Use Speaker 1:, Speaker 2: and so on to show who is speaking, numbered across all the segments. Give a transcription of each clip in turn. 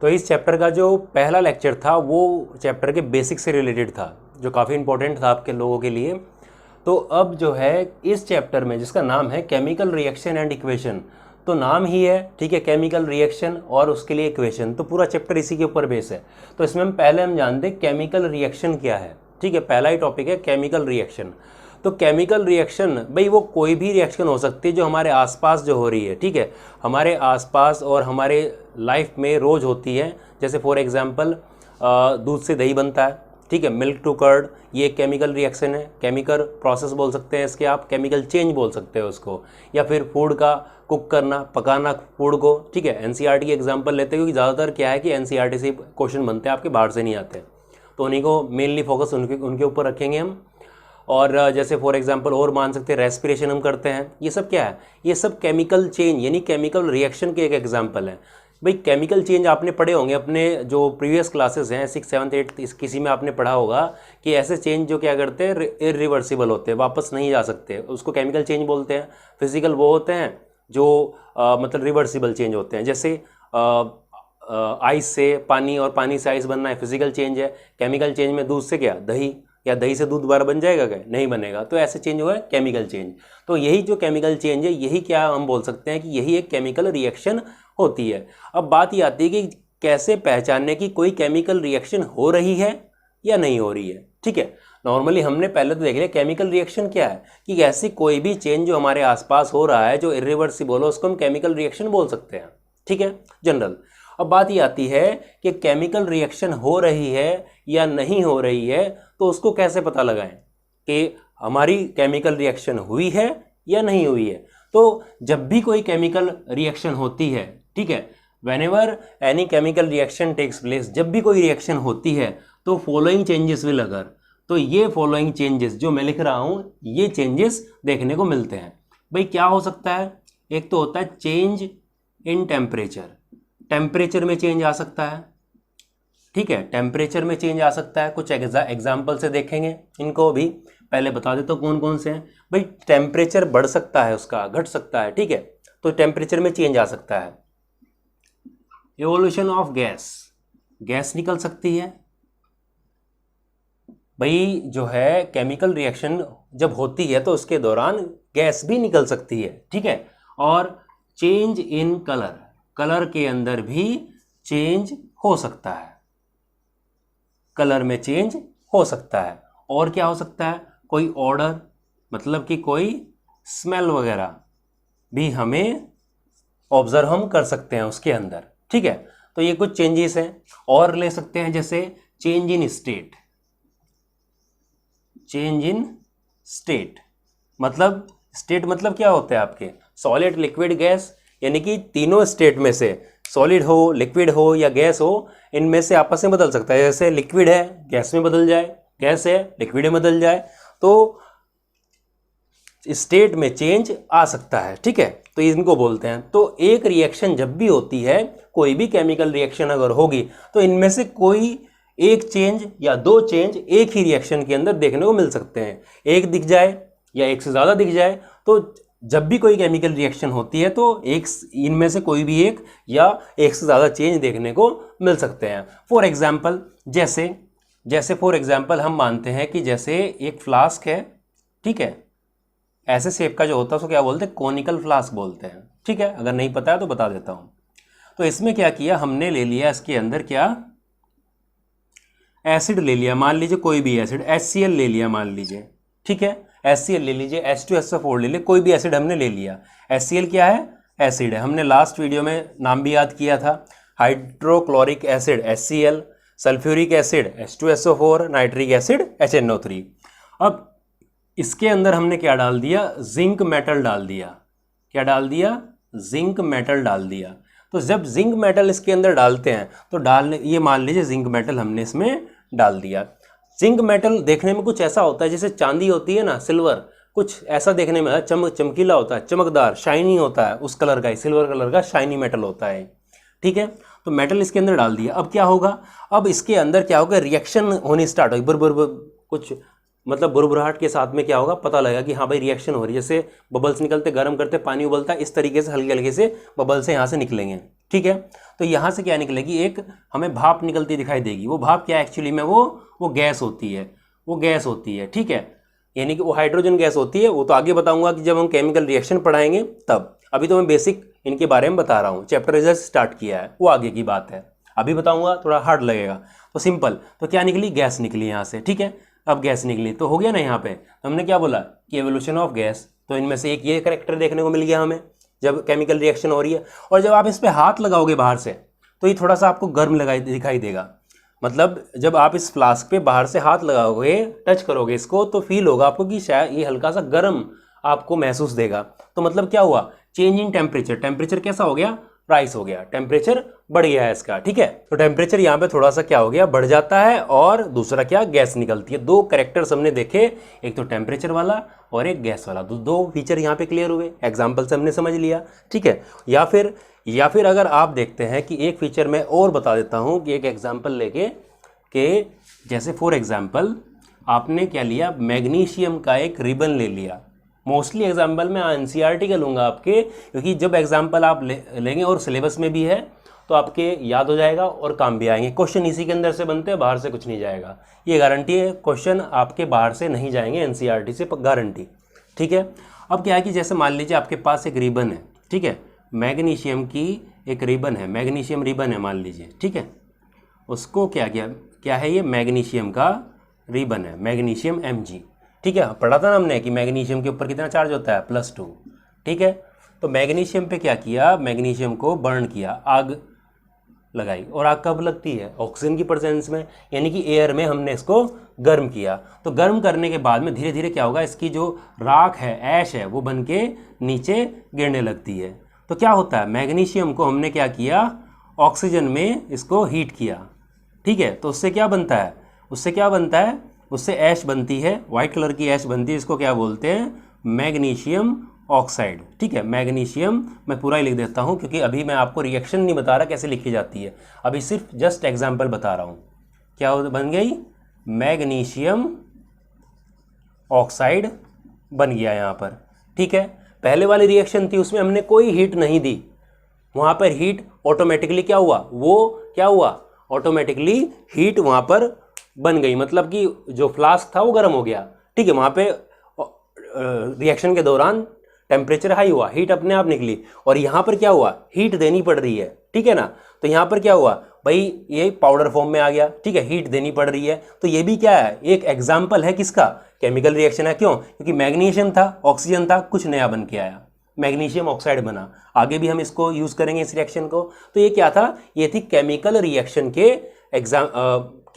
Speaker 1: तो इस चैप्टर का जो पहला लेक्चर था वो चैप्टर के बेसिक से रिलेटेड था, जो काफ़ी इंपॉर्टेंट था आपके लोगों के लिए। तो अब जो है इस चैप्टर में जिसका नाम है केमिकल रिएक्शन एंड इक्वेशन, तो नाम ही है, ठीक है, केमिकल रिएक्शन और उसके लिए इक्वेशन, तो पूरा चैप्टर इसी के ऊपर बेस है। तो इसमें हम जानते हैं केमिकल रिएक्शन क्या है, ठीक है, पहला ही टॉपिक है केमिकल रिएक्शन। तो केमिकल रिएक्शन भाई वो कोई भी रिएक्शन हो सकती है जो हमारे आसपास जो हो रही है, ठीक है, हमारे आसपास और हमारे लाइफ में रोज़ होती है। जैसे फॉर एग्जांपल दूध से दही बनता है, ठीक है, मिल्क टू कर्ड, ये एक केमिकल रिएक्शन है, केमिकल प्रोसेस बोल सकते हैं इसके, आप केमिकल चेंज बोल सकते हो उसको। या फिर फूड का कुक करना, पकाना फूड को, ठीक है, एनसीईआरटी की एग्जांपल लेते हैं क्योंकि ज़्यादातर क्या है कि एनसीईआरटी से क्वेश्चन बनते हैं, आपके बाहर से नहीं आते, तो उन्हीं को मेनली फोकस उनके ऊपर रखेंगे हम। और जैसे फॉर एग्जांपल और मान सकते हैं रेस्पिरेशन हम करते हैं, ये सब क्या है, ये सब केमिकल चेंज यानी केमिकल रिएक्शन के एक एग्जांपल है। भाई केमिकल चेंज आपने पढ़े होंगे अपने जो प्रीवियस क्लासेस हैं 6, 7, 8 किसी में आपने पढ़ा होगा कि ऐसे चेंज जो क्या करते हैं इरिवर्सिबल होते हैं, वापस नहीं जा सकते, उसको केमिकल चेंज बोलते हैं। फिजिकल वो होते हैं जो मतलब रिवर्सिबल चेंज होते हैं, जैसे आइस से पानी और पानी से आइस बनना है, फिजिकल चेंज है। केमिकल चेंज में दूध से क्या दही, या दही से दूध दोबारा बन जाएगा क्या, नहीं बनेगा, तो ऐसे चेंज हुआ है केमिकल चेंज। तो यही जो केमिकल चेंज है, यही क्या हम बोल सकते हैं कि यही एक केमिकल रिएक्शन होती है। अब बात ये आती है कि कैसे पहचानने की कोई केमिकल रिएक्शन हो रही है या नहीं हो रही है, ठीक है। नॉर्मली हमने पहले तो देख लिया केमिकल रिएक्शन क्या है, कि ऐसी कोई भी चेंज जो हमारे आसपास हो रहा है जो इरिवर्सिबल हो उसको हम केमिकल रिएक्शन बोल सकते हैं, ठीक है, जनरल। अब बात ये आती है कि केमिकल रिएक्शन हो रही है या नहीं हो रही है, तो उसको कैसे पता लगाएं कि हमारी केमिकल रिएक्शन हुई है या नहीं हुई है। तो जब भी कोई केमिकल रिएक्शन होती है, ठीक है, whenever any chemical reaction takes place, जब भी कोई रिएक्शन होती है तो फॉलोइंग चेंजेस विल अकर, तो ये फॉलोइंग चेंजेस जो मैं लिख रहा हूं ये चेंजेस देखने को मिलते हैं। भाई क्या हो सकता है, एक तो होता है चेंज इन टेम्परेचर, टेम्परेचर में चेंज आ सकता है, ठीक है, टेम्परेचर में चेंज आ सकता है। कुछ एग्जाम्पल से देखेंगे इनको भी, पहले बता देता हूँ कौन कौन से हैं। भाई टेम्परेचर बढ़ सकता है, उसका घट सकता है, ठीक है, तो टेम्परेचर में चेंज आ सकता है। एवोल्यूशन ऑफ गैस, गैस निकल सकती है। भाई जो है केमिकल रिएक्शन जब होती है तो उसके दौरान गैस भी निकल सकती है, ठीक है। और चेंज इन कलर, कलर के अंदर भी चेंज हो सकता है, कलर में चेंज हो सकता है। और क्या हो सकता है, कोई ऑर्डर, मतलब कि कोई स्मेल वगैरह भी हमें ऑब्जर्व हम कर सकते हैं उसके अंदर, ठीक है। तो ये कुछ चेंजेस हैं। और ले सकते हैं जैसे change in state, change in state मतलब स्टेट मतलब क्या होता है आपके, सॉलिड लिक्विड गैस, यानी कि तीनों स्टेट में से सॉलिड हो, लिक्विड हो या गैस हो, इनमें से आपस में बदल सकता है। जैसे लिक्विड है गैस में बदल जाए, गैस है लिक्विड में बदल जाए, तो स्टेट में चेंज आ सकता है, ठीक है, तो इनको बोलते हैं। तो एक रिएक्शन जब भी होती है, कोई भी केमिकल रिएक्शन अगर होगी तो इनमें से कोई एक चेंज या दो चेंज एक ही रिएक्शन के अंदर देखने को मिल सकते हैं, एक दिख जाए या एक से ज़्यादा दिख जाए। तो जब भी कोई केमिकल रिएक्शन होती है तो एक इनमें से कोई भी एक या एक से ज़्यादा चेंज देखने को मिल सकते हैं। फॉर एग्जाम्पल जैसे फॉर एग्जाम्पल हम मानते हैं कि जैसे एक फ्लास्क है, ठीक है, ऐसे शेप का जो होता है उसको क्या बोलते हैं, कोनिकल फ्लास्क बोलते हैं, ठीक है। अगर नहीं पता है तो बता देता हूँ। तो इसमें क्या किया हमने, ले लिया इसके अंदर क्या, एसिड ले लिया, मान लीजिए कोई भी एसिड, HCl ले लिया मान लीजिए, ठीक है, HCl ले लीजिए, H2SO4 ले लीजिए, कोई भी एसिड हमने ले लिया। HCl क्या है, एसिड है, हमने लास्ट वीडियो में नाम भी याद किया था, hydrochloric acid HCl, sulphuric acid H2SO4, nitric acid HNO3। अब इसके अंदर हमने क्या डाल दिया, जिंक मेटल डाल दिया, क्या डाल दिया, जिंक मेटल डाल दिया। तो जब जिंक मेटल इसके अंदर डालते हैं तो ये मान लीजिए जिंक मेटल हमने इसमें डाल दिया। जिंक मेटल देखने में कुछ ऐसा होता है जैसे चांदी होती है ना, सिल्वर, कुछ ऐसा देखने में चमकीला होता है, चमकदार, शाइनी होता है, उस कलर का, सिल्वर कलर का शाइनी मेटल होता है, ठीक है। तो मेटल इसके अंदर डाल दिया। अब क्या होगा, अब इसके अंदर क्या होगा, रिएक्शन होनी स्टार्ट होगी, बुर कुछ मतलब बुरबुराहट के साथ में क्या होगा, पता लगेगा कि हाँ भाई रिएक्शन हो रही है। जैसे बबल्स निकलते, गर्म करते, पानी उबलता है, इस तरीके से हल्के हल्के से बबल्स यहाँ से निकलेंगे, ठीक है। तो यहाँ से क्या निकलेगी, एक हमें भाप निकलती दिखाई देगी। वो भाप क्या एक्चुअली में वो गैस होती है, वो गैस होती है, ठीक है, यानी कि वो हाइड्रोजन गैस होती है। वो तो आगे बताऊंगा कि जब हम केमिकल रिएक्शन पढ़ाएंगे तब। अभी तो मैं बेसिक इनके बारे में बता रहा हूँ, चैप्टर जस्ट स्टार्ट किया है, वो आगे की बात है। अभी बताऊंगा थोड़ा हार्ड लगेगा। तो सिंपल, तो क्या निकली, गैस निकली यहाँ से, ठीक है। अब गैस निकली तो हो गया ना, यहाँ पे तो हमने क्या बोला कि एवोल्यूशन ऑफ गैस। तो इनमें से एक ये कैरेक्टर देखने को मिल गया हमें जब केमिकल रिएक्शन हो रही है। और जब आप इस पर हाथ लगाओगे बाहर से तो ये थोड़ा सा आपको गर्म दिखाई देगा। मतलब जब आप इस फ्लास्क पे बाहर से हाथ लगाओगे, टच करोगे इसको, तो फील होगा आपको कि शायद ये हल्का सा गर्म आपको महसूस देगा। तो मतलब क्या हुआ, चेंज इन टेम्परेचर। टेम्परेचर कैसा हो गया, राइस हो गया, टेम्परेचर बढ़ गया है इसका, ठीक है। तो टेम्परेचर यहाँ पे थोड़ा सा क्या हो गया, बढ़ जाता है। और दूसरा क्या, गैस निकलती है। दो कैरेक्टर्स हमने देखे, एक तो टेम्परेचर वाला और एक गैस वाला। तो दो फीचर यहाँ पे क्लियर हुए, एग्जाम्पल से हमने समझ लिया, ठीक है। या फिर अगर आप देखते हैं कि एक फीचर मैं और बता देता हूँ कि एक एग्जाम्पल लेके, कि जैसे फॉर एग्जाम्पल आपने क्या लिया, मैग्नीशियम का एक रिबन ले लिया। मोस्टली एग्जाम्पल मैं एनसीईआरटी का लूँगा आपके, क्योंकि जब एग्जाम्पल आप लेंगे और सिलेबस में भी है तो आपके याद हो जाएगा और काम भी आएंगे। क्वेश्चन इसी के अंदर से बनते हैं, बाहर से कुछ नहीं जाएगा, ये गारंटी है। क्वेश्चन आपके बाहर से नहीं जाएंगे एनसीईआरटी से, गारंटी, ठीक है। अब क्या है कि जैसे मान लीजिए आपके पास एक रिबन है, ठीक है, मैग्नीशियम की एक रिबन है, मैग्नीशियम रिबन है मान लीजिए, ठीक है। उसको क्या है, ये मैग्नीशियम का रिबन है, मैग्नीशियम Mg, ठीक है। पढ़ा था ना हमने कि मैग्नीशियम के ऊपर कितना चार्ज होता है, +2, ठीक है। तो मैग्नीशियम पे क्या किया, मैग्नीशियम को बर्न किया, आग लगाई। और आग कब लगती है, ऑक्सीजन की प्रेजेंस में, यानी कि एयर में हमने इसको गर्म किया। तो गर्म करने के बाद में धीरे धीरे क्या होगा, इसकी जो राख है, ऐश है, वो बन के नीचे गिरने लगती है। तो क्या होता है, मैग्नीशियम को हमने क्या किया, ऑक्सीजन में इसको हीट किया, ठीक है। तो उससे क्या बनता है, उससे ऐश बनती है, वाइट कलर की ऐश बनती है। इसको क्या बोलते हैं, मैग्नीशियम ऑक्साइड, ठीक है। मैग्नीशियम मैं पूरा ही लिख देता हूँ, क्योंकि अभी मैं आपको रिएक्शन नहीं बता रहा कैसे लिखी जाती है, अभी सिर्फ जस्ट एग्जाम्पल बता रहा हूँ। क्या बन गई, मैग्नीशियम ऑक्साइड बन गया यहाँ पर, ठीक है। पहले वाली रिएक्शन थी उसमें हमने कोई हीट नहीं दी, वहाँ पर हीट ऑटोमेटिकली क्या हुआ, ऑटोमेटिकली हीट वहाँ पर बन गई। मतलब कि जो फ्लास्क था वो गर्म हो गया, ठीक है। वहाँ पे रिएक्शन के दौरान टेम्परेचर हाई हुआ, हीट अपने आप निकली। और यहाँ पर क्या हुआ, हीट देनी पड़ रही है, ठीक है ना। तो यहाँ पर क्या हुआ भाई, ये पाउडर फॉर्म में आ गया, ठीक है, हीट देनी पड़ रही है। तो ये भी क्या है, एक एग्जाम्पल है किसका, केमिकल रिएक्शन है। क्यों, क्योंकि मैग्नीशियम था, ऑक्सीजन था, कुछ नया बन के आया, मैग्नीशियम ऑक्साइड बना। आगे भी हम इसको यूज करेंगे इस रिएक्शन को। तो ये क्या था, ये थी केमिकल रिएक्शन के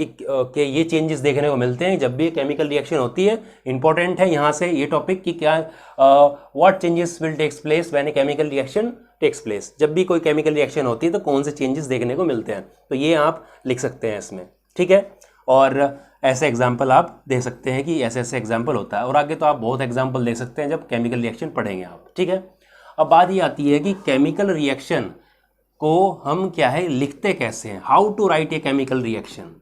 Speaker 1: कि ये चेंजेस देखने को मिलते हैं जब भी केमिकल रिएक्शन होती है। इंपॉर्टेंट है यहाँ से ये टॉपिक कि क्या, what changes will takes place when a chemical reaction takes place. जब भी कोई केमिकल रिएक्शन होती है तो कौन से चेंजेस देखने को मिलते हैं, तो ये आप लिख सकते हैं इसमें, ठीक है। और ऐसे एग्जाम्पल आप दे सकते हैं कि ऐसे ऐसे एग्जाम्पल होता है। और आगे तो आप बहुत एग्जाम्पल दे सकते हैं जब केमिकल रिएक्शन पढ़ेंगे आप, ठीक है। अब बात ये आती है कि केमिकल रिएक्शन को हम क्या है, लिखते कैसे हैं, how to write a chemical reaction,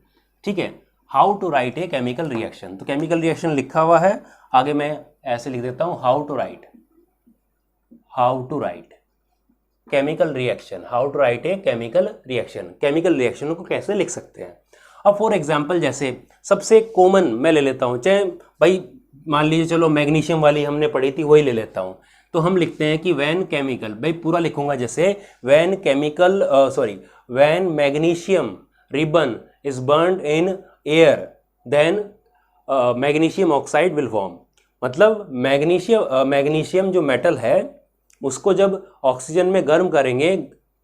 Speaker 1: ठीक है, how to write a chemical reaction. तो केमिकल रिएक्शन लिखा हुआ है, आगे मैं ऐसे लिख देता हूं, how to write chemical reaction, how to write a chemical reaction. Chemical reaction को कैसे लिख सकते हैं। अब फॉर एग्जाम्पल जैसे सबसे कॉमन मैं ले लेता हूं, चाहे भाई मान लीजिए चलो मैग्नीशियम वाली हमने पढ़ी थी वही ले लेता हूं। तो हम लिखते हैं कि व्हेन केमिकल, भाई पूरा लिखूंगा जैसे, when magnesium ribbon is burned in air then magnesium oxide will form. मतलब मैग्नीशियम जो मेटल है उसको जब ऑक्सीजन में गर्म करेंगे,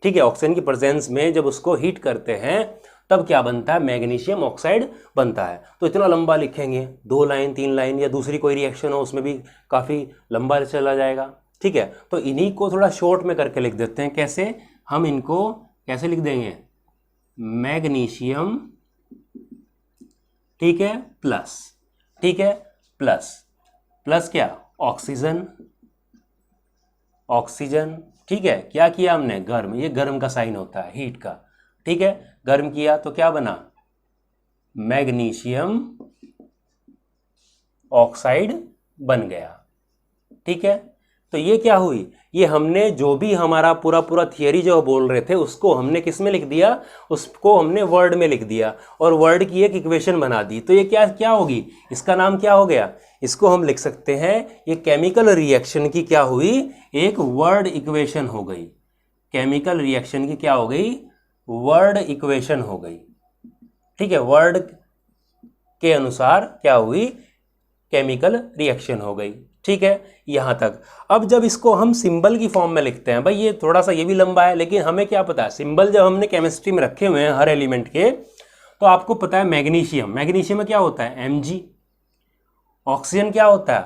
Speaker 1: ठीक है, ऑक्सीजन की प्रेजेंस में जब उसको हीट करते हैं तब क्या बनता है, मैग्नीशियम ऑक्साइड बनता है। तो इतना लंबा लिखेंगे, 2 लाइन 3 लाइन, या दूसरी कोई रिएक्शन हो उसमें भी काफ़ी लंबा चला जाएगा, ठीक है। तो इन्हीं को थोड़ा शॉर्ट में करके लिख देते हैं। कैसे, हम इनको कैसे लिख देंगे, मैग्नीशियम, ठीक है, प्लस, ठीक है, प्लस क्या, ऑक्सीजन, ठीक है। क्या किया हमने, गर्म, ये गर्म का साइन होता है हीट का, ठीक है। गर्म किया तो क्या बना, मैग्नीशियम ऑक्साइड बन गया, ठीक है। तो ये क्या हुई, ये हमने जो भी हमारा पूरा पूरा थियरी जो बोल रहे थे उसको हमने किस में लिख दिया, उसको हमने वर्ड में लिख दिया और वर्ड की एक इक्वेशन बना दी। तो ये क्या क्या होगी, इसका नाम क्या हो गया, इसको हम लिख सकते हैं ये केमिकल रिएक्शन की क्या हुई, एक वर्ड इक्वेशन हो गई। केमिकल रिएक्शन की क्या हो गई, वर्ड इक्वेशन हो गई। ठीक है, वर्ड के अनुसार क्या हुई, केमिकल रिएक्शन हो गई। ठीक है, यहां तक। अब जब इसको हम सिंबल की फॉर्म में लिखते हैं, भाई ये थोड़ा सा ये भी लंबा है, लेकिन हमें क्या पता है, सिंबल जब हमने केमिस्ट्री में रखे हुए हैं हर एलिमेंट के, तो आपको पता है मैग्नीशियम, मैग्नीशियम में क्या होता है Mg, ऑक्सीजन क्या होता है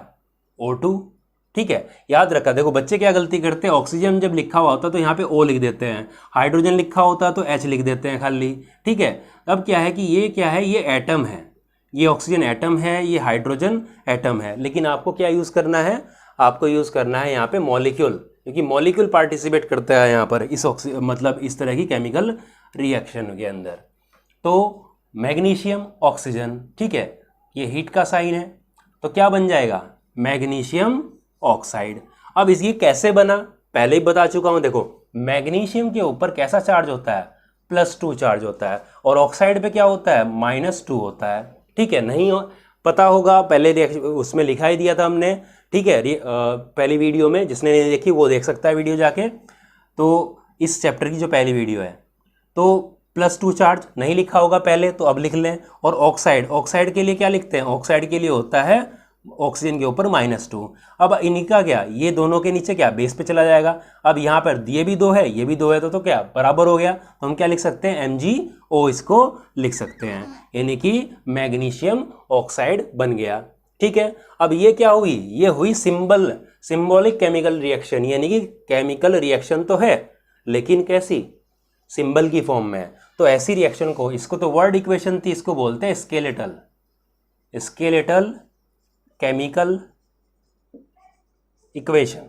Speaker 1: O2। ठीक है, याद रखा, देखो बच्चे क्या गलती करते हैं, ऑक्सीजन जब लिखा हुआ होता है तो यहाँ पे O लिख देते हैं, हाइड्रोजन लिखा होता है तो H लिख देते हैं खाली। ठीक है, अब क्या है कि ये क्या है, ये एटम है, ये ऑक्सीजन एटम है, ये हाइड्रोजन एटम है, लेकिन आपको क्या यूज़ करना है, आपको यूज़ करना है यहाँ पे मॉलिक्यूल, क्योंकि मॉलिक्यूल पार्टिसिपेट करता है यहाँ पर इस मतलब इस तरह की केमिकल रिएक्शन के अंदर। तो मैग्नीशियम ऑक्सीजन, ठीक है, ये हीट का साइन है, तो क्या बन जाएगा, मैग्नीशियम ऑक्साइड। अब इसकी कैसे बना, पहले ही बता चुका हूँ। देखो मैग्नीशियम के ऊपर कैसा चार्ज होता है, +2 चार्ज होता है, और ऑक्साइड पे क्या होता है, -2 होता है। ठीक है, नहीं पता होगा, पहले उसमें लिखा ही दिया था हमने। ठीक है, पहली वीडियो में, जिसने नहीं देखी वो देख सकता है वीडियो जाके। तो इस चैप्टर की जो पहली वीडियो है, तो +2 चार्ज नहीं लिखा होगा पहले, तो अब लिख लें। और ऑक्साइड, ऑक्साइड के लिए क्या लिखते हैं, ऑक्साइड के लिए होता है ऑक्सीजन के ऊपर -2। अब इनका क्या, ये दोनों के नीचे क्या बेस पे चला जाएगा। अब यहाँ पर ये भी 2 है, ये भी 2 है, तो क्या बराबर हो गया, तो हम क्या लिख सकते हैं, MgO इसको लिख सकते हैं, यानी कि मैग्नीशियम ऑक्साइड बन गया। ठीक है, अब ये क्या हुई, ये हुई सिंबॉलिक केमिकल रिएक्शन, यानी कि केमिकल रिएक्शन तो है लेकिन कैसी, सिंबल की फॉर्म में। तो ऐसी रिएक्शन को, इसको तो वर्ड इक्वेशन थी, इसको बोलते हैं स्केलेटल केमिकल इक्वेशन।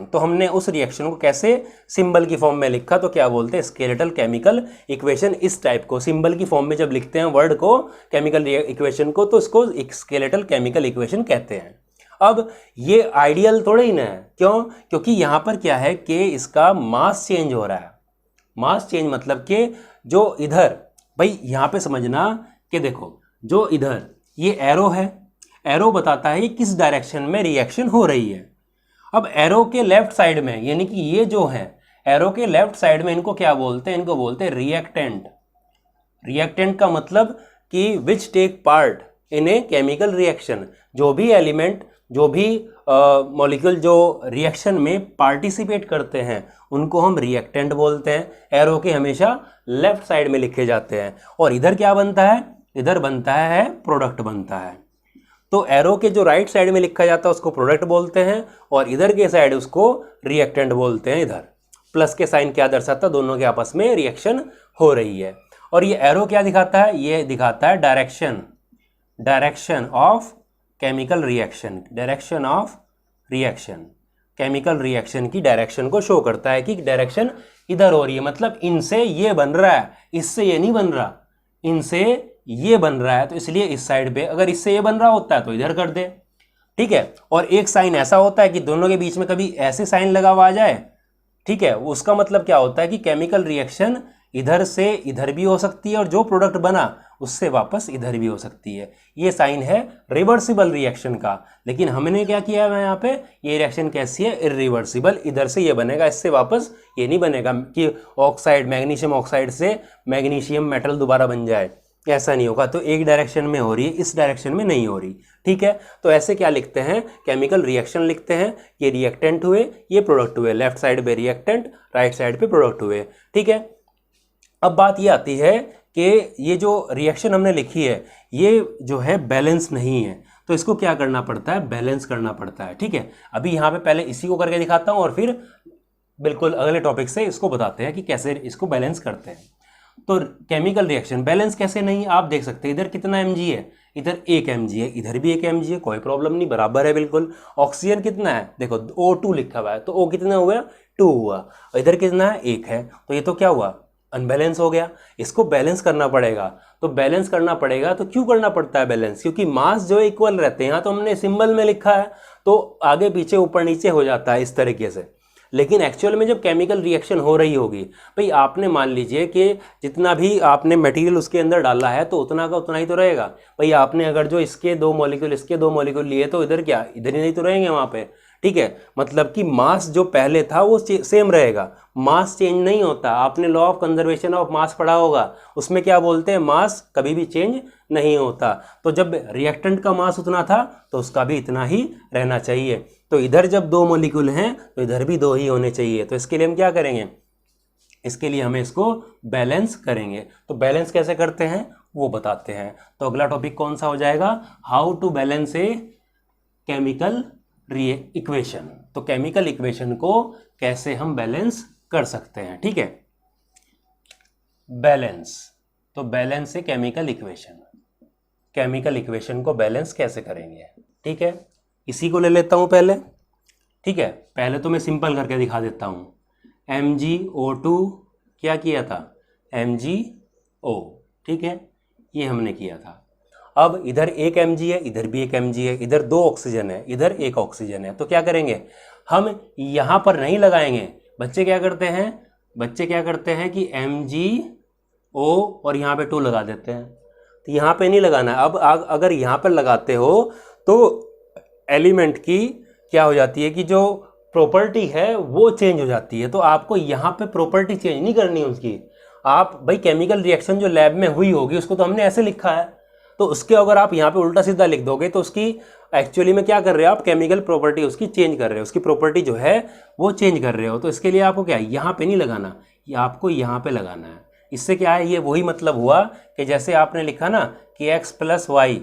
Speaker 1: तो हमने उस रिएक्शन को कैसे सिंबल की फॉर्म में लिखा, तो क्या बोलते हैं, स्केलेटल केमिकल इक्वेशन। इस टाइप को सिंबल की फॉर्म में जब लिखते हैं वर्ड को, केमिकल इक्वेशन को, तो इसको एक स्केलेटल केमिकल इक्वेशन कहते हैं। अब ये आइडियल थोड़ा ही ना है, क्यों, क्योंकि यहाँ पर क्या है कि इसका मास चेंज हो रहा है। मास चेंज मतलब कि जो इधर, भाई यहाँ पे समझना कि देखो, जो इधर ये एरो है, एरो बताता है ये किस डायरेक्शन में रिएक्शन हो रही है। अब एरो के लेफ्ट साइड में, यानी कि ये जो है एरो के लेफ्ट साइड में, इनको क्या बोलते हैं, इनको बोलते हैं रिएक्टेंट। रिएक्टेंट का मतलब कि which take part in a chemical reaction, जो भी एलिमेंट, जो भी मॉलिक्यूल जो रिएक्शन में पार्टिसिपेट करते हैं उनको हम रिएक्टेंट बोलते हैं। एरो के हमेशा लेफ्ट साइड में लिखे जाते हैं। और इधर क्या बनता है, इधर बनता है प्रोडक्ट बनता है। तो एरो के जो राइट साइड में लिखा जाता है उसको प्रोडक्ट बोलते हैं, और इधर के साइड उसको रिएक्टेंट बोलते हैं। इधर प्लस के साइन क्या दर्शाता है, दोनों के आपस में रिएक्शन हो रही है। और ये एरो क्या दिखाता है, ये दिखाता है direction of chemical reaction, direction of reaction, chemical reaction की डायरेक्शन को शो करता है कि डायरेक्शन इधर हो रही है, मतलब इनसे ये बन रहा है, इससे ये नहीं बन रहा, इनसे ये बन रहा है, तो इसलिए इस साइड पे, अगर इससे ये बन रहा होता है तो इधर कर दे। ठीक है, और एक साइन ऐसा होता है कि दोनों के बीच में कभी ऐसे साइन लगा हुआ आ जाए, ठीक है, उसका मतलब क्या होता है कि केमिकल रिएक्शन इधर से इधर भी हो सकती है, और जो प्रोडक्ट बना उससे वापस इधर भी हो सकती है। ये साइन है रिवर्सिबल रिएक्शन का। लेकिन हमने क्या किया है यहाँ पे, ये रिएक्शन कैसी है, इरिवर्सिबल, इधर से ये बनेगा, इससे वापस ये नहीं बनेगा कि ऑक्साइड, मैग्नीशियम ऑक्साइड से मैग्नीशियम मेटल दोबारा बन जाए, ऐसा नहीं होगा। तो एक डायरेक्शन में हो रही है, इस डायरेक्शन में नहीं हो रही। ठीक है, तो ऐसे क्या लिखते हैं, केमिकल रिएक्शन लिखते हैं, ये रिएक्टेंट हुए, ये प्रोडक्ट हुए, लेफ्ट साइड पे रिएक्टेंट, राइट साइड पे प्रोडक्ट हुए। ठीक है, अब बात ये आती है कि ये जो रिएक्शन हमने लिखी है ये जो है बैलेंस नहीं है, तो इसको क्या करना पड़ता है, बैलेंस करना पड़ता है। ठीक है, अभी यहाँ पे पहले इसी को करके दिखाता हूँ और फिर बिल्कुल अगले टॉपिक से इसको बताते हैं कि कैसे इसको बैलेंस करते हैं। तो केमिकल रिएक्शन बैलेंस कैसे नहीं, आप देख सकते हैं इधर कितना mg है, इधर 1 mg है, इधर भी 1 mg है, कोई प्रॉब्लम नहीं, बराबर है बिल्कुल। ऑक्सीजन कितना है, देखो O2 लिखा हुआ है, तो O कितना हुआ, 2 हुआ, इधर कितना है, 1 है, तो ये तो क्या हुआ, अनबैलेंस हो गया, इसको बैलेंस करना पड़ेगा। तो बैलेंस करना पड़ेगा, तो क्यों करना पड़ता है बैलेंस? क्योंकि मास जो इक्वल रहते हैं, यहाँ तो हमने सिंबल में लिखा है तो आगे पीछे ऊपर नीचे हो जाता है इस तरीके से। लेकिन एक्चुअल में जब केमिकल रिएक्शन हो रही होगी, भाई आपने मान लीजिए कि जितना भी आपने मटेरियल उसके अंदर डाला है तो उतना का उतना ही तो रहेगा। भाई आपने अगर जो इसके 2 मॉलिक्यूल इसके 2 मॉलिक्यूल लिए तो इधर क्या, इधर ही नहीं तो रहेंगे वहाँ पे, ठीक है। मतलब कि मास जो पहले था वो सेम रहेगा, मास चेंज नहीं होता। आपने लॉ ऑफ कंजर्वेशन ऑफ मास पढ़ा होगा, उसमें क्या बोलते हैं, मास कभी भी चेंज नहीं होता। तो जब रिएक्टेंट का मास उतना था तो उसका भी इतना ही रहना चाहिए। तो इधर जब 2 मॉलिक्यूल हैं तो इधर भी 2 ही होने चाहिए। तो इसके लिए हम क्या करेंगे, इसके लिए हमें इसको बैलेंस करेंगे। तो बैलेंस कैसे करते हैं वो बताते हैं। तो अगला टॉपिक कौन सा हो जाएगा, how to balance a chemical equation. तो केमिकल इक्वेशन को कैसे हम बैलेंस कर सकते हैं, ठीक है। बैलेंस, तो balance a chemical equation, chemical equation को बैलेंस कैसे करेंगे, ठीक है। इसी को ले लेता हूं पहले, ठीक है। पहले तो मैं सिंपल करके दिखा देता हूं। MgO2 क्या किया था, MgO, ठीक है, ये हमने किया था। अब इधर एक Mg है, इधर भी एक Mg है, इधर 2 ऑक्सीजन है, इधर 1 ऑक्सीजन है। तो क्या करेंगे, हम यहां पर नहीं लगाएंगे। बच्चे क्या करते हैं, बच्चे क्या करते हैं कि MgO और यहाँ पे 2 लगा देते हैं। तो यहाँ पे नहीं लगाना। अब अगर यहाँ पर लगाते हो तो एलिमेंट की क्या हो जाती है कि जो प्रॉपर्टी है वो चेंज हो जाती है। तो आपको यहाँ पे प्रॉपर्टी चेंज नहीं करनी है उसकी। आप भाई केमिकल रिएक्शन जो लैब में हुई होगी उसको तो हमने ऐसे लिखा है, तो उसके अगर आप यहाँ पे उल्टा सीधा लिख दोगे तो उसकी एक्चुअली में क्या कर रहे हो आप, केमिकल प्रॉपर्टी उसकी चेंज कर रहे हो, उसकी प्रॉपर्टी जो है वो चेंज कर रहे हो। तो इसके लिए आपको क्या है, यहाँ पे नहीं लगाना, ये आपको यहाँ पे लगाना है। इससे क्या है, ये वही मतलब हुआ कि जैसे आपने लिखा ना कि x + y,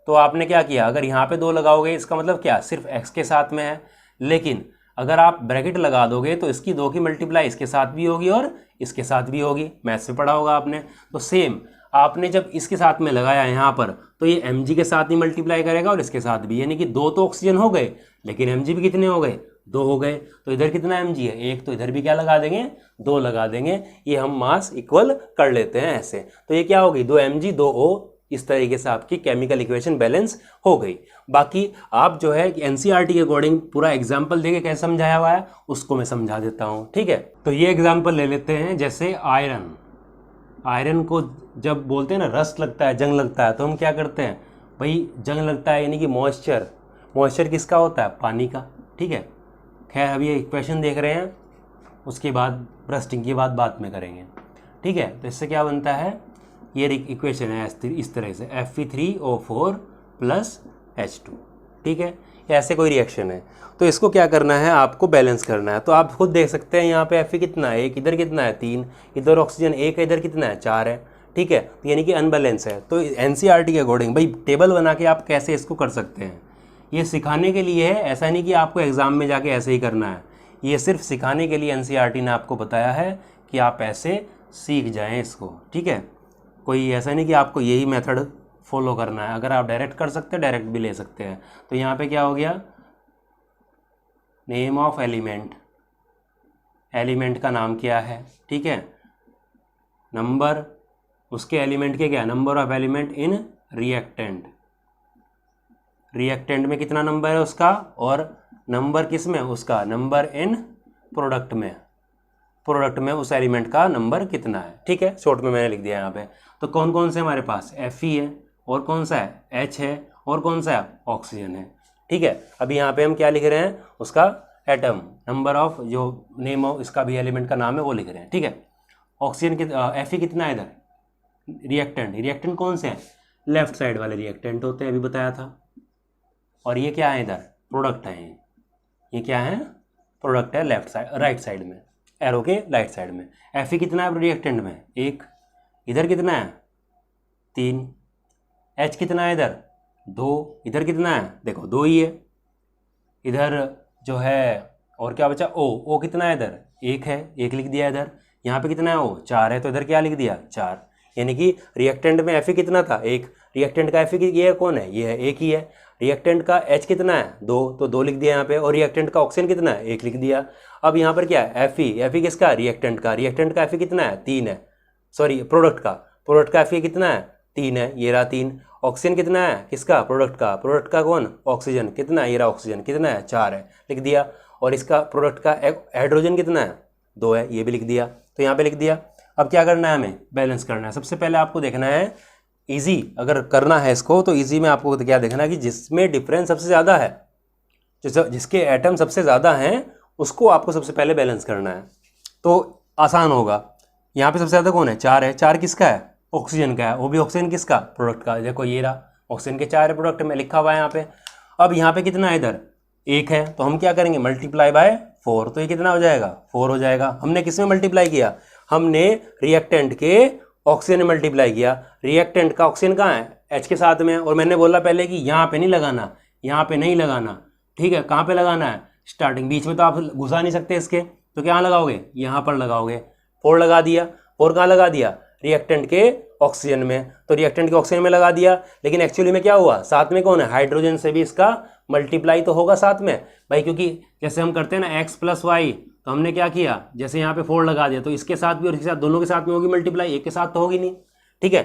Speaker 1: तो आपने क्या किया, अगर यहाँ पे 2 लगाओगे इसका मतलब क्या, सिर्फ x के साथ में है। लेकिन अगर आप ब्रैकेट लगा दोगे तो इसकी 2 की मल्टीप्लाई इसके साथ भी होगी और इसके साथ भी होगी। मैथ्स में पढ़ा होगा आपने। तो सेम आपने जब इसके साथ में लगाया यहाँ पर तो ये Mg के साथ ही मल्टीप्लाई करेगा और इसके साथ भी, यानी कि 2 तो ऑक्सीजन हो गए लेकिन Mg भी कितने हो गए, 2 हो गए। तो इधर कितना Mg है, 1, तो इधर भी क्या लगा देंगे, 2 लगा देंगे। ये हम मास इक्वल कर लेते हैं ऐसे। तो ये क्या होगी, 2 Mg 2 O। इस तरीके से आपकी केमिकल इक्वेशन बैलेंस हो गई। बाकी आप जो है एनसीईआरटी के अकॉर्डिंग पूरा एग्जाम्पल देके कैसे समझाया हुआ है उसको मैं समझा देता हूँ, ठीक है। तो ये एग्जाम्पल ले लेते हैं, जैसे आयरन, आयरन को जब बोलते हैं ना रस्ट लगता है, जंग लगता है, तो हम क्या करते हैं भाई, जंग लगता है यानी कि मॉइस्चर, मॉइस्चर किसका होता है, पानी का, ठीक है। खैर अभी ये इक्वेशन देख रहे हैं, उसके बाद रस्टिंग की बात बाद में करेंगे, ठीक है। तो इससे क्या बनता है, ये इक्वेशन है इस तरह से Fe3O4 + H2, ठीक है। ऐसे कोई रिएक्शन है तो इसको क्या करना है, आपको बैलेंस करना है। तो आप खुद देख सकते हैं यहाँ पे Fe कितना है, 1, इधर कितना है 3, इधर ऑक्सीजन 1 है, इधर कितना है 4 है, ठीक है। तो यानी कि अनबैलेंस है। तो एनसीईआरटी के अकॉर्डिंग भाई टेबल बना के आप कैसे इसको कर सकते हैं, ये सिखाने के लिए है, ऐसा नहीं कि आपको एग्ज़ाम में जाके ऐसे ही करना है। ये सिर्फ सिखाने के लिए एनसीईआरटी ने आपको बताया है कि आप ऐसे सीख जाएँ इसको, ठीक है। कोई ऐसा नहीं कि आपको यही मेथड फॉलो करना है। अगर आप डायरेक्ट कर सकते हैं डायरेक्ट भी ले सकते हैं। तो यहाँ पे क्या हो गया, नेम ऑफ एलिमेंट, एलिमेंट का नाम क्या है, ठीक है। नंबर उसके एलिमेंट के क्या, number of element in reactant, reactant में कितना नंबर है उसका, और नंबर किस में, उसका नंबर इन प्रोडक्ट में, प्रोडक्ट में उस एलिमेंट का नंबर कितना है, ठीक है। शॉर्ट में मैंने लिख दिया यहाँ पे। तो कौन कौन से हमारे पास, Fe है, और कौन सा है H है, और कौन सा है ऑक्सीजन है, ठीक है। अभी यहाँ पे हम क्या लिख रहे हैं, उसका एटम नंबर ऑफ, जो नेम ऑफ इसका भी एलिमेंट का नाम है वो लिख रहे हैं, ठीक है। ऑक्सीजन की Fe कितना है इधर, रिएक्टेंट, रिएक्टेंट कौन से हैं, लेफ्ट साइड वाले रिएक्टेंट होते हैं, अभी बताया था। और ये क्या है इधर, प्रोडक्ट है, ये क्या है, प्रोडक्ट है लेफ्ट साइड, राइट साइड में, एरो के राइट साइड में। Fe कितना है रिएक्टेंट में, 1, इधर कितना है 3, H कितना है इधर 2, इधर कितना है देखो 2 ही है, इधर जो है और क्या बचा O कितना है इधर 1 है, 1 लिख दिया इधर। यहाँ पे कितना है O 4 है, तो इधर क्या लिख दिया 4। यानी कि रिएक्टेंट में Fe कितना था 1, रिएक्टेंट का Fe ये कौन है, ये है 1 ही है। रिएक्टेंट का H कितना है 2, तो 2 लिख दिया यहाँ पे, और रिएक्टेंट का ऑक्सीजन कितना है 1 लिख दिया। अब यहाँ पर क्या है Fe किसका रिएक्टेंट का Fe कितना है 3 है, सॉरी प्रोडक्ट का Fe कितना है 3 है, ये रहा 3। ऑक्सीजन कितना है किसका प्रोडक्ट का कौन ऑक्सीजन कितना है, ये रहा ऑक्सीजन कितना है 4 है, लिख दिया। और इसका प्रोडक्ट का हाइड्रोजन कितना है 2 है, ये भी लिख दिया, तो यहाँ पे लिख दिया। अब क्या करना है हमें बैलेंस करना है। सबसे पहले आपको देखना है इजी अगर करना है इसको तो इजी में आपको क्या देखना है कि जिसमें डिफरेंस सबसे ज़्यादा है, जिसके एटम सबसे ज़्यादा हैं उसको आपको सबसे पहले बैलेंस करना है, तो आसान होगा। यहाँ पे सबसे ज़्यादा कौन है 4 है, 4 किसका है ऑक्सीजन का है, वो भी ऑक्सीजन किसका प्रोडक्ट का, देखो ये रहा ऑक्सीजन के 4 प्रोडक्ट में लिखा हुआ है यहाँ पे। अब यहाँ पे कितना है इधर 1 है, तो हम क्या करेंगे मल्टीप्लाई बाय 4, तो ये कितना हो जाएगा 4 हो जाएगा। हमने किस में मल्टीप्लाई किया, हमने रिएक्टेंट के ऑक्सीजन में मल्टीप्लाई किया। रिएक्टेंट का ऑक्सीजन कहाँ है H के साथ में, और मैंने बोला पहले कि यहाँ पे नहीं लगाना, यहाँ पे नहीं लगाना, ठीक है। कहाँ पे लगाना है स्टार्टिंग, बीच में तो आप घुसा नहीं सकते इसके, तो क्या लगाओगे यहाँ पर लगाओगे। 4 लगा दिया, 4 कहाँ लगा दिया रिएक्टेंट के ऑक्सीजन में, तो रिएक्टेंट के ऑक्सीजन में लगा दिया। लेकिन एक्चुअली में क्या हुआ साथ में कौन है हाइड्रोजन से भी इसका मल्टीप्लाई तो होगा साथ में भाई, क्योंकि जैसे हम करते हैं ना x + y, तो हमने क्या किया जैसे यहाँ पे 4 लगा दिया, तो इसके साथ भी और इसके साथ दोनों के साथ में होगी मल्टीप्लाई, एक के साथ तो होगी नहीं, ठीक है।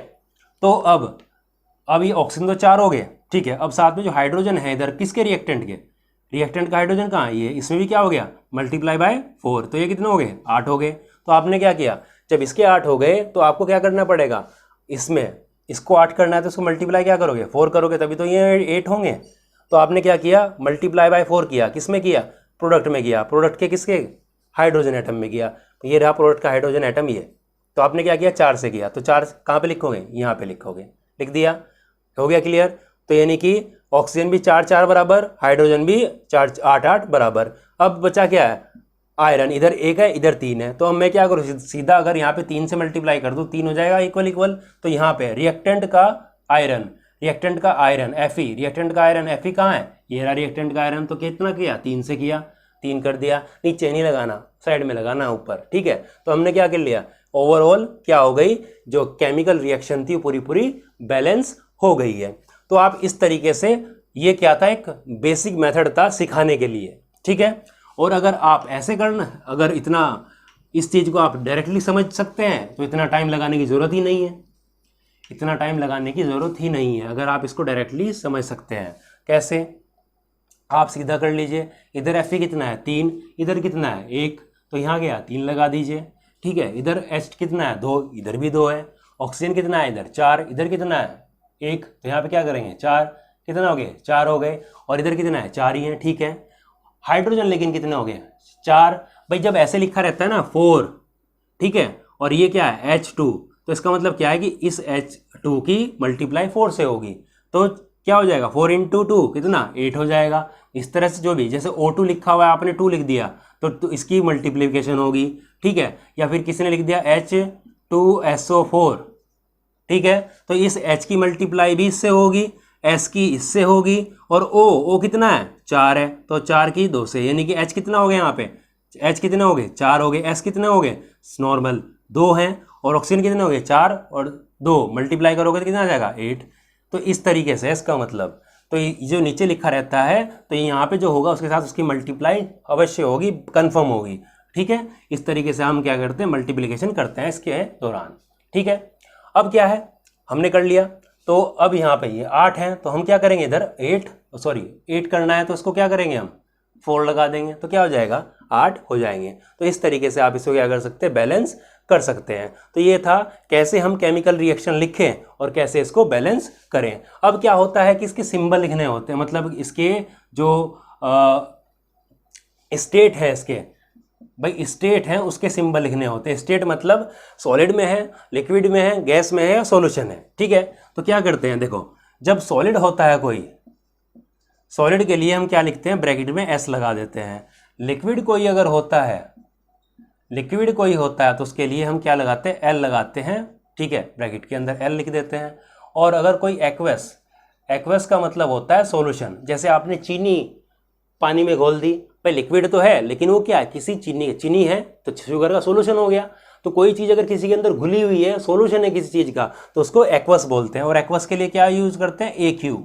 Speaker 1: तो अब ये ऑक्सीजन तो 4 हो गए, ठीक है। अब साथ में जो हाइड्रोजन है इधर किसके रिएक्टेंट का हाइड्रोजन कहाँ है, ये इसमें भी क्या हो गया मल्टीप्लाई बाय 4, तो ये कितने हो गए 8 हो गए। तो आपने क्या किया जब इसके 8 हो गए तो आपको क्या करना पड़ेगा, इसमें इसको 8 करना है तो इसको मल्टीप्लाई क्या करोगे 4 करोगे, तभी तो ये 8 होंगे। तो आपने क्या किया मल्टीप्लाई बाय 4 किया, किस में किया प्रोडक्ट में किया, प्रोडक्ट के किसके हाइड्रोजन एटम में किया, तो ये रहा प्रोडक्ट का हाइड्रोजन एटम ये। तो आपने क्या किया 4 से किया, तो 4 कहाँ पे लिखोगे यहाँ पे लिखोगे, लिख दिया, हो गया क्लियर। तो यानी कि ऑक्सीजन भी 4 बराबर, हाइड्रोजन भी 8 बराबर। अब बचा क्या है आयरन, इधर 1 है इधर 3 है, तो अब मैं क्या करूँ सीधा अगर यहाँ पे 3 से मल्टीप्लाई कर दूँ 3 हो जाएगा इक्वल। तो यहाँ पे रिएक्टेंट का आयरन Fe, रिएक्टेंट का आयरन Fe कहाँ है, ये रहा रिएक्टेंट का आयरन, तो कितना किया 3 से किया, 3 कर दिया। नीचे नहीं लगाना साइड में लगाना ऊपर, ठीक है। तो हमने क्या कर लिया ओवरऑल क्या हो गई जो केमिकल रिएक्शन थी पूरी बैलेंस हो गई है। तो आप इस तरीके से, ये क्या था एक बेसिक मेथड था सिखाने के लिए, ठीक है। और अगर आप ऐसे करना, अगर इतना इस चीज़ को आप डायरेक्टली समझ सकते हैं तो इतना टाइम लगाने की ज़रूरत ही नहीं है, अगर आप इसको डायरेक्टली समझ सकते हैं। कैसे, आप सीधा कर लीजिए, इधर Fe कितना है 3, इधर कितना है 1, तो यहाँ गया 3 लगा दीजिए, ठीक है। इधर H कितना है 2, इधर भी 2 है। ऑक्सीजन कितना है इधर 4, इधर कितना है 1, तो यहाँ पे क्या करेंगे 4, कितना हो गए 4 हो गए, और इधर कितना है 4 ही है, ठीक है। हाइड्रोजन लेकिन कितने हो गए 4, भाई जब ऐसे लिखा रहता है ना 4, ठीक है, और ये क्या है H2, तो इसका मतलब क्या है कि इस H2 की मल्टीप्लाई 4 से होगी, तो क्या हो जाएगा 4 × 2 कितना 8 हो जाएगा। इस तरह से जो भी जैसे O2 लिखा हुआ है आपने 2 लिख दिया तो इसकी मल्टीप्लिकेशन होगी, ठीक है। या फिर किसी ने लिख दिया H2SO4, ठीक है, तो इस H की मल्टीप्लाई भी इससे होगी, S की इससे होगी, और O कितना है 4 है, तो 4 की 2 से, यानी कि H कितना हो गया यहाँ पे H कितने हो गए 4 हो गए, S कितने हो गए नॉर्मल 2 हैं, और ऑक्सीजन कितने हो गए 4 और 2 मल्टीप्लाई करोगे तो कितना आ जाएगा 8। तो इस तरीके से इसका मतलब, तो ये जो नीचे लिखा रहता है तो यहाँ पे जो होगा उसके साथ उसकी मल्टीप्लाई अवश्य होगी, कंफर्म होगी, ठीक है। इस तरीके से हम क्या करते हैं मल्टीप्लिकेशन करते हैं इसके दौरान, ठीक है। अब क्या है हमने कर लिया, तो अब यहाँ पे ये 8 है, तो हम क्या करेंगे इधर 8 करना है, तो इसको क्या करेंगे हम 4 लगा देंगे, तो क्या हो जाएगा 8 हो जाएंगे। तो इस तरीके से आप इसको क्या कर सकते हैं बैलेंस कर सकते हैं। तो ये था कैसे हम केमिकल रिएक्शन लिखें और कैसे इसको बैलेंस करें। अब क्या होता है कि इसके सिंबल लिखने होते हैं, मतलब इसके जो स्टेट है, इसके भाई स्टेट है उसके सिंबल लिखने होते हैं। स्टेट मतलब सॉलिड में है, लिक्विड में है, गैस में है या सॉल्यूशन है, ठीक है। तो क्या करते हैं देखो, जब सॉलिड होता है कोई, सॉलिड के लिए हम क्या लिखते हैं ब्रैकेट में S लगा देते हैं। लिक्विड कोई अगर होता है, लिक्विड कोई होता है तो उसके लिए हम क्या लगाते हैं L लगाते हैं, ठीक है, ब्रैकेट के अंदर L लिख देते हैं। और अगर कोई एक्वस, एक्वस का मतलब होता है सॉल्यूशन, जैसे आपने चीनी पानी में घोल दी, भाई लिक्विड तो है लेकिन वो क्या है किसी चीनी है तो शुगर का सॉल्यूशन हो गया। तो कोई चीज़ अगर किसी के अंदर घुली हुई है, सॉल्यूशन है किसी चीज़ का, तो उसको एक्वस बोलते हैं। और एक्वस के लिए क्या यूज करते हैं AQ,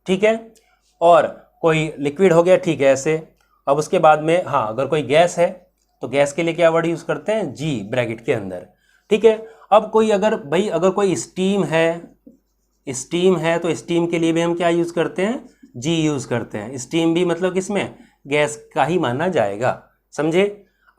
Speaker 1: ठीक है। और कोई लिक्विड हो गया, ठीक है ऐसे। अब उसके बाद में हाँ, अगर कोई गैस है तो गैस के लिए क्या वर्ड यूज़ करते हैं, जी ब्रैकेट के अंदर, ठीक है। अब कोई अगर भाई अगर कोई स्टीम है तो स्टीम के लिए भी हम क्या यूज़ करते हैं, जी यूज़ करते हैं। स्टीम भी मतलब किसमें, गैस का ही माना जाएगा, समझे।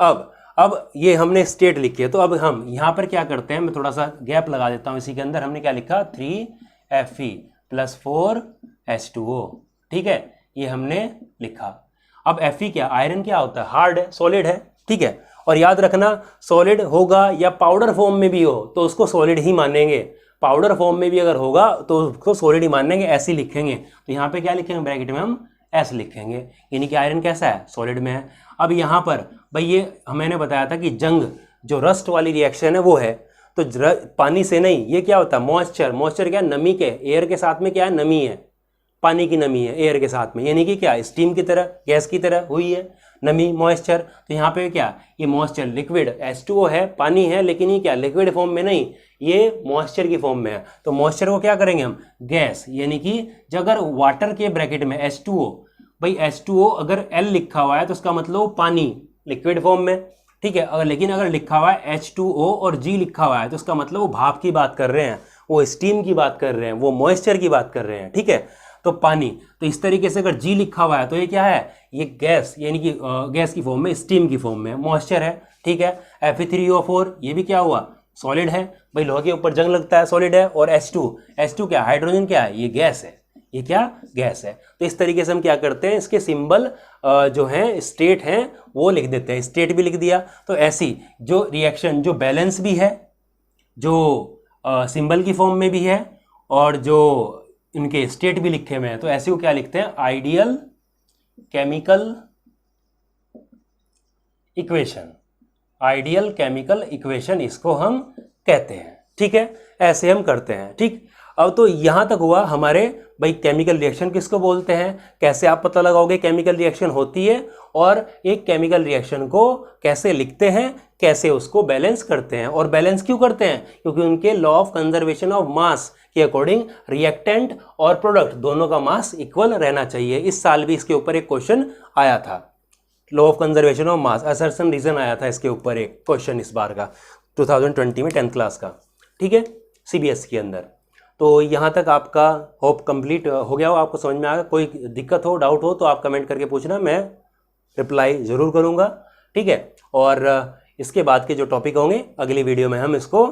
Speaker 1: अब ये हमने स्टेट लिखी है, तो अब हम यहाँ पर क्या करते हैं, मैं थोड़ा सा गैप लगा देता हूँ इसी के अंदर। हमने क्या लिखा, 3Fe + 4H2O, ठीक है, ये हमने लिखा। अब Fe क्या, आयरन क्या होता है, हार्ड है, सॉलिड है, ठीक है। और याद रखना, सॉलिड होगा या पाउडर फॉर्म में भी हो तो उसको सॉलिड ही मानेंगे, पाउडर फॉर्म में भी अगर होगा तो उसको सॉलिड ही मानेंगे, ऐसे ही लिखेंगे। तो यहाँ पे क्या लिखेंगे, ब्रैकेट में हम एस लिखेंगे, यानी कि आयरन कैसा है, सॉलिड में है। अब यहाँ पर भाई ये मैंने बताया था कि जंग जो रस्ट वाली रिएक्शन है वो है, तो पानी से नहीं, ये क्या होता है, मॉइस्चर क्या है, नमी के, एयर के साथ में क्या है, नमी है, पानी की नमी है एयर के साथ में, यानी कि क्या, स्टीम की तरह, गैस की तरह हुई है नमी, मॉइस्चर। तो यहाँ पे क्या, ये मॉइस्चर लिक्विड H2O है, पानी है, लेकिन ये क्या, लिक्विड फॉर्म में नहीं, ये मॉइस्चर की फॉर्म में है। तो मॉइस्चर को क्या करेंगे हम, गैस, यानी कि जो अगर वाटर के ब्रैकेट में H2O, भाई H2O अगर L लिखा हुआ है तो उसका मतलब पानी लिक्विड फॉर्म में, ठीक है। अगर लेकिन अगर लिखा हुआ है H2O और G लिखा हुआ है तो उसका मतलब वो भाप की बात कर रहे हैं, वो स्टीम की बात कर रहे हैं, वो मॉइस्चर की बात कर रहे हैं, ठीक है। तो पानी, तो इस तरीके से अगर G लिखा हुआ है तो ये क्या है, ये गैस, यानी कि गैस की फॉर्म में, स्टीम की फॉर्म में, मॉइस्चर है, ठीक है। Fe3O4 ये भी क्या हुआ, सॉलिड है, भाई लोहे के ऊपर जंग लगता है, सॉलिड है। और H2 क्या, हाइड्रोजन क्या है, ये गैस है, ये क्या, गैस है। तो इस तरीके से हम क्या करते हैं, इसके सिंबल जो हैं, स्टेट हैं, वो लिख देते हैं, स्टेट भी लिख दिया। तो ऐसी जो रिएक्शन जो बैलेंस भी है, जो सिंबल की फॉर्म में भी है, और जो इनके स्टेट भी लिखे हुए हैं, तो ऐसे को क्या लिखते हैं, ideal chemical equation, ideal chemical equation इसको हम कहते हैं, ठीक है। ऐसे हम करते हैं, ठीक। अब तो यहां तक हुआ हमारे भाई केमिकल रिएक्शन किसको बोलते हैं, कैसे आप पता लगाओगे केमिकल रिएक्शन होती है, और एक केमिकल रिएक्शन को कैसे लिखते हैं, कैसे उसको बैलेंस करते हैं। और बैलेंस क्यों करते हैं, क्योंकि उनके लॉ ऑफ कंजर्वेशन ऑफ मास के अकॉर्डिंग रिएक्टेंट और प्रोडक्ट दोनों का मास इक्वल रहना चाहिए। इस साल भी इसके ऊपर एक क्वेश्चन आया था, law of conservation of mass assertion reason आया था इसके ऊपर एक क्वेश्चन इस बार का, 2020 में 10th क्लास का, ठीक है, CBSE के अंदर। तो यहाँ तक आपका होप कंप्लीट हो गया हो, आपको समझ में आएगा। कोई दिक्कत हो, डाउट हो तो आप कमेंट करके पूछना, मैं रिप्लाई ज़रूर करूँगा, ठीक है। और इसके बाद के जो टॉपिक होंगे अगली वीडियो में हम इसको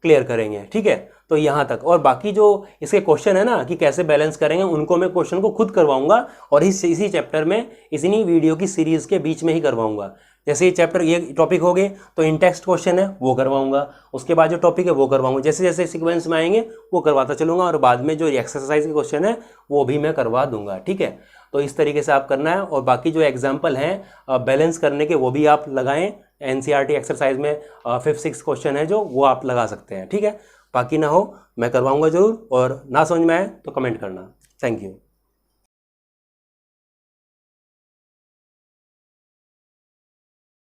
Speaker 1: क्लियर करेंगे, ठीक है। तो यहाँ तक, और बाकी जो इसके क्वेश्चन है ना कि कैसे बैलेंस करेंगे, उनको मैं क्वेश्चन को खुद करवाऊंगा, और इसी चैप्टर में, इसी वीडियो की सीरीज़ के बीच में ही करवाऊंगा। जैसे ये चैप्टर, ये टॉपिक हो गए तो इन टेक्स्ट क्वेश्चन है वो करवाऊंगा, उसके बाद जो टॉपिक है वो करवाऊंगा, जैसे जैसे सीक्वेंस में आएंगे वो करवाता चलूँगा, और बाद में जो एक्सरसाइज के क्वेश्चन है वो भी मैं करवा दूंगा, ठीक है। तो इस तरीके से आप करना है, और बाकी जो एग्जाम्पल हैं बैलेंस करने के वो भी आप लगाएं। NCERT एक्सरसाइज में 5-6 क्वेश्चन है जो वो आप लगा सकते हैं, ठीक है। बाकी ना हो मैं करवाऊंगा ज़रूर, और ना समझ में आए तो कमेंट करना। Thank you.